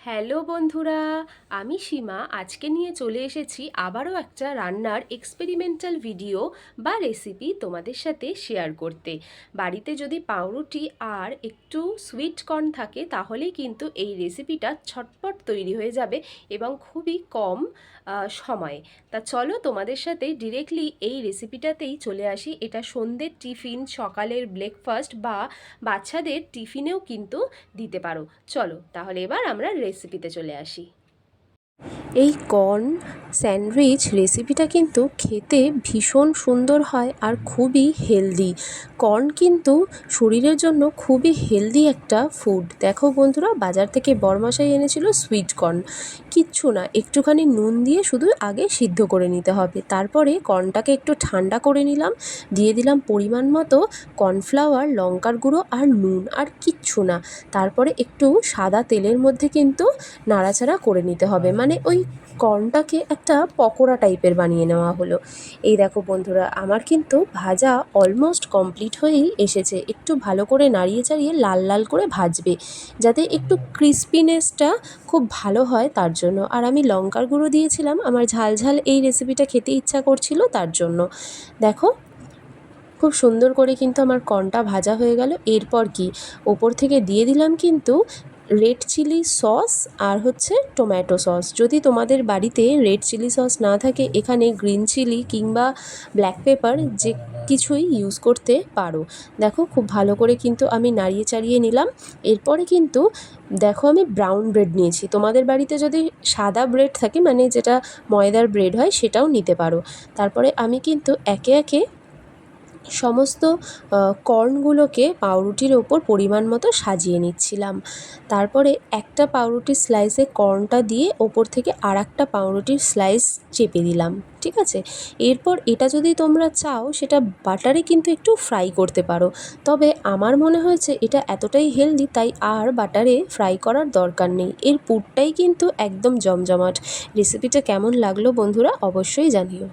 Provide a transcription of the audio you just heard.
Hello বন্ধুরা, আমি সীমা আজকে নিয়ে চলে এসেছি আবারও একটা রান্নার এক্সপেরিমেন্টাল ভিডিও বা রেসিপি তোমাদের সাথে শেয়ার করতে। বাড়িতে যদি পাউরুটি আর একটু সুইট কর্ন থাকে তাহলেই কিন্তু এই রেসিপিটা ছটপট তৈরি হয়ে যাবে এবং খুবই কম সময়ে। তা চলো তোমাদের সাথে ডিরেক্টলি এই রেসিপিটাতেই চলে আসি। এটা সন্ধ্যের টিফিন, সকালের ব্রেকফাস্ট বা বাচ্চাদের টিফিনেও কিন্তু দিতে পারো। চলো তাহলে এবার আমরা রেসিপিতে চলে আসি। এই কর্ন স্যান্ডউইচ রেসিপিটা কিন্তু খেতে ভীষণ সুন্দর হয় আর খুবই হেলদি। কর্ন কিন্তু শরীরের জন্য খুবই হেলদি একটা ফুড। দেখো বন্ধুরা, বাজার থেকে বরমশাই এনেছিল সুইট কর্ন। কিচ্ছু না, একটুখানি নুন দিয়ে শুধু আগে সিদ্ধ করে নিতে হবে। তারপরে কর্নটাকে একটু ঠান্ডা করে নিলাম, দিয়ে দিলাম পরিমাণ মতো কর্নফ্লাওয়ার, লঙ্কার গুঁড়ো আর নুন, আর কিচ্ছু না। তারপরে একটু সাদা তেলের মধ্যে কিন্তু নাড়াচাড়া করে নিতে হবে, মানে ওই কর্নটাকে একটা পকোড়া টাইপের বানিয়ে নেওয়া হলো। এই দেখো বন্ধুরা, আমার কিন্তু ভাজা অলমোস্ট কমপ্লিট হয়েই এসেছে। একটু ভালো করে নাড়িয়ে চাড়িয়ে লাল লাল করে ভাজবে, যাতে একটু ক্রিস্পিনেসটা খুব ভালো হয় তার জন্য। আর আমি লঙ্কার গুঁড়ো দিয়েছিলাম, আমার ঝাল ঝাল এই রেসিপিটা খেতে ইচ্ছা করছিল তার জন্য। দেখো খুব সুন্দর করে কিন্তু আমার কর্নটা ভাজা হয়ে গেল। এরপর কি, ওপর থেকে দিয়ে দিলাম কিন্তু রেড চিলি সস আর হচ্ছে টমেটো সস। যদি তোমাদের বাড়িতে রেড চিলি সস না থাকে, এখানে গ্রিন চিলি কিংবা ব্ল্যাক পেপার যে কিছুই ইউজ করতে পারো। দেখো খুব ভালো করে কিন্তু আমি নাড়িয়ে চাড়িয়ে নিলাম। এরপরে কিন্তু দেখো আমি ব্রাউন ব্রেড নিয়েছি। তোমাদের বাড়িতে যদি সাদা ব্রেড থাকে, মানে যেটা ময়দার ব্রেড হয়, সেটাও নিতে পারো। তারপরে আমি কিন্তু একে একে সমস্ত কর্নগুলোকে পাউরুটির ওপর পরিমাণ মতো সাজিয়ে নিচ্ছিলাম। তারপরে একটা পাউরুটির স্লাইসে কর্নটা দিয়ে ওপর থেকে আরেকটা পাউরুটির স্লাইস চেপে দিলাম, ঠিক আছে? এরপর এটা যদি তোমরা চাও, সেটা বাটারে কিন্তু একটু ফ্রাই করতে পারো। তবে আমার মনে হয়েছে এটা এতটাই হেলদি, তাই আর বাটারে ফ্রাই করার দরকার নেই। এর পুরটাই কিন্তু একদম জমজমাট। রেসিপিটা কেমন লাগলো বন্ধুরা অবশ্যই জানিও।